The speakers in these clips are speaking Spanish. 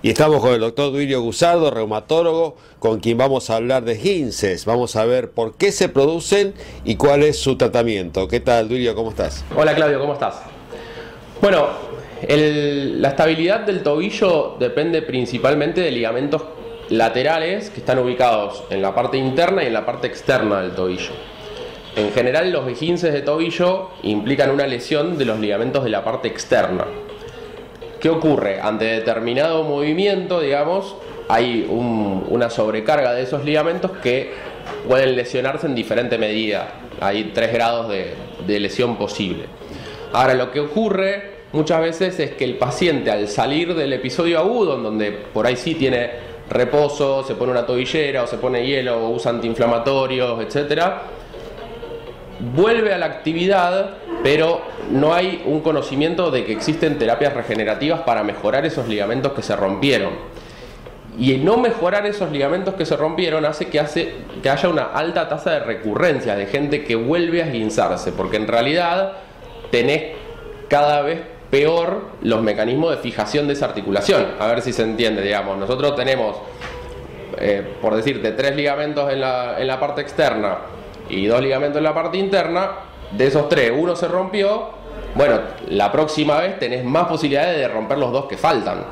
Y estamos con el doctor Duilio Gusardo, reumatólogo, con quien vamos a hablar de esguinces. Vamos a ver por qué se producen y cuál es su tratamiento. ¿Qué tal, Duilio? ¿Cómo estás? Hola, Claudio, ¿cómo estás? Bueno, la estabilidad del tobillo depende principalmente de ligamentos laterales que están ubicados en la parte interna y en la parte externa del tobillo. En general, los esguinces de tobillo implican una lesión de los ligamentos de la parte externa. ¿Qué ocurre? Ante determinado movimiento, digamos, hay una sobrecarga de esos ligamentos que pueden lesionarse en diferente medida. Hay 3 grados de lesión posible. Ahora, lo que ocurre muchas veces es que el paciente, al salir del episodio agudo, en donde por ahí sí tiene reposo, se pone una tobillera o se pone hielo o usa antiinflamatorios, etcétera, vuelve a la actividad, pero no hay un conocimiento de que existen terapias regenerativas para mejorar esos ligamentos que se rompieron. Y el no mejorar esos ligamentos que se rompieron hace que haya una alta tasa de recurrencia de gente que vuelve a esguinzarse, porque en realidad tenés cada vez peor los mecanismos de fijación de esa articulación. A ver si se entiende, digamos. Nosotros tenemos, por decirte, 3 ligamentos en la parte externa y 2 ligamentos en la parte interna. De esos 3, uno se rompió. Bueno, la próxima vez tenés más posibilidades de romper los 2 que faltan.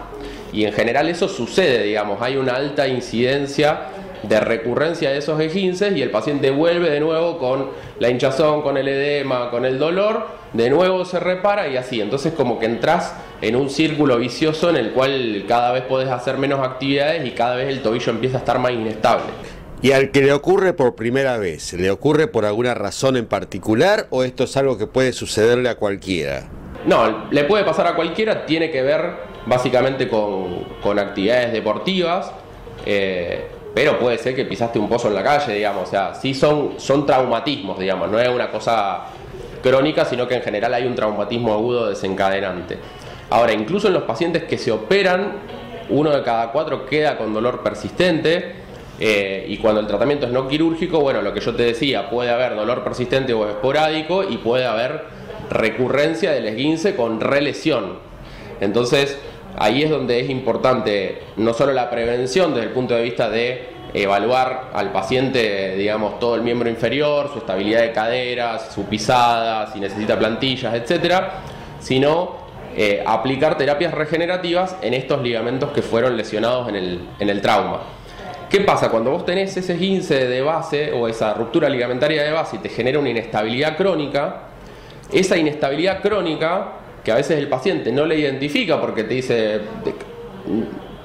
Y en general eso sucede, digamos. Hay una alta incidencia de recurrencia de esos esguinces y el paciente vuelve de nuevo con la hinchazón, con el edema, con el dolor, de nuevo se repara y así. Entonces como que entras en un círculo vicioso en el cual cada vez podés hacer menos actividades y cada vez el tobillo empieza a estar más inestable. ¿Y al que le ocurre por primera vez, le ocurre por alguna razón en particular o esto es algo que puede sucederle a cualquiera? No, le puede pasar a cualquiera, tiene que ver básicamente con actividades deportivas, pero puede ser que pisaste un pozo en la calle, digamos. O sea, sí son traumatismos, digamos, no es una cosa crónica, sino que en general hay un traumatismo agudo desencadenante. Ahora, incluso en los pacientes que se operan, 1 de cada 4 queda con dolor persistente. Y cuando el tratamiento es no quirúrgico, bueno, lo que yo te decía, puede haber dolor persistente o esporádico y puede haber recurrencia del esguince con relesión. Entonces, ahí es donde es importante no solo la prevención desde el punto de vista de evaluar al paciente, digamos, todo el miembro inferior, su estabilidad de caderas, su pisada, si necesita plantillas, etcétera, sino aplicar terapias regenerativas en estos ligamentos que fueron lesionados en el trauma. ¿Qué pasa? Cuando vos tenés ese esguince de base o esa ruptura ligamentaria de base y te genera una inestabilidad crónica, esa inestabilidad crónica, que a veces el paciente no le identifica porque te dice,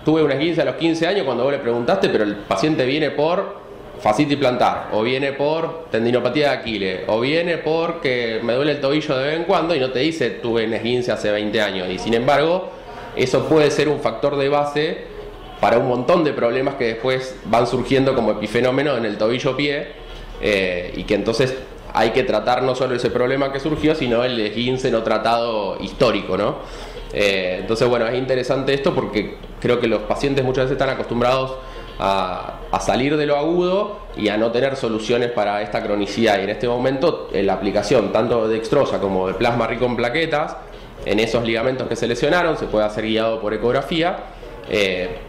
tuve un esguince a los 15 años cuando vos le preguntaste, pero el paciente viene por fascitis plantar, o viene por tendinopatía de Aquiles, o viene porque me duele el tobillo de vez en cuando y no te dice tuve un esguince hace 20 años. Y sin embargo, eso puede ser un factor de base para un montón de problemas que después van surgiendo como epifenómenos en el tobillo-pie, y que entonces hay que tratar no solo ese problema que surgió, sino el esguince no tratado histórico, ¿no? Entonces, bueno, es interesante esto porque creo que los pacientes muchas veces están acostumbrados a salir de lo agudo y a no tener soluciones para esta cronicidad. Y en este momento, la aplicación tanto de dextrosa como de plasma rico en plaquetas en esos ligamentos que se lesionaron, se puede hacer guiado por ecografía,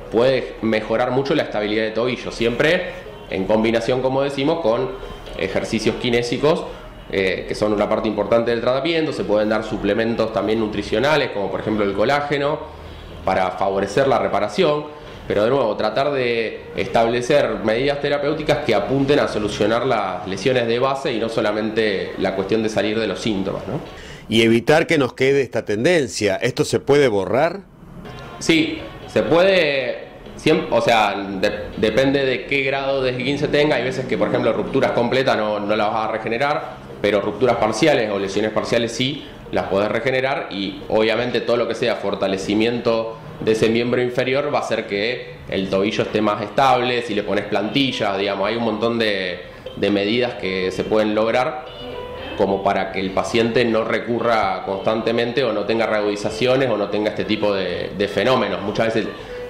puede mejorar mucho la estabilidad de tobillo, siempre en combinación, como decimos, con ejercicios kinésicos, que son una parte importante del tratamiento. Se pueden dar suplementos también nutricionales, como por ejemplo el colágeno, para favorecer la reparación, pero de nuevo, tratar de establecer medidas terapéuticas que apunten a solucionar las lesiones de base y no solamente la cuestión de salir de los síntomas, ¿no? Y evitar que nos quede esta tendencia. ¿Esto se puede borrar? Sí, se puede, o sea, depende de qué grado de esguince tenga. Hay veces que, por ejemplo, rupturas completas no las vas a regenerar, pero rupturas parciales o lesiones parciales sí las podés regenerar, y obviamente todo lo que sea fortalecimiento de ese miembro inferior va a hacer que el tobillo esté más estable. Si le pones plantillas, digamos, hay un montón de medidas que se pueden lograr como para que el paciente no recurra constantemente o no tenga reagudizaciones o no tenga este tipo de fenómenos. Muchas veces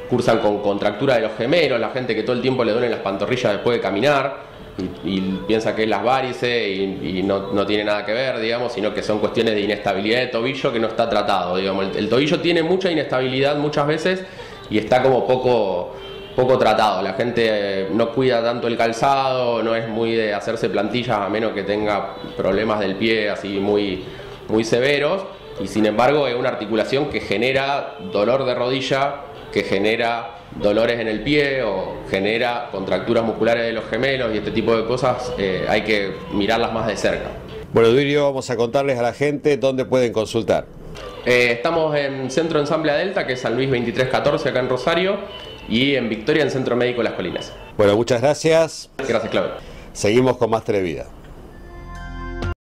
cursan con contractura de los gemelos, la gente que todo el tiempo le duelen las pantorrillas después de caminar y piensa que es las varices y no tiene nada que ver, digamos, sino que son cuestiones de inestabilidad de tobillo que no está tratado, digamos. El tobillo tiene mucha inestabilidad muchas veces y está como poco tratado. La gente no cuida tanto el calzado, no es muy de hacerse plantillas a menos que tenga problemas del pie así muy severos, y sin embargo es una articulación que genera dolor de rodilla, que genera dolores en el pie o genera contracturas musculares de los gemelos, y este tipo de cosas hay que mirarlas más de cerca. Bueno, Duilio, vamos a contarles a la gente dónde pueden consultar. Estamos en Centro Ensamble Delta, que es San Luis 2314 acá en Rosario, y en Victoria en Centro Médico Las Colinas. Bueno, muchas gracias. Gracias, Claudio. Seguimos con más Televida.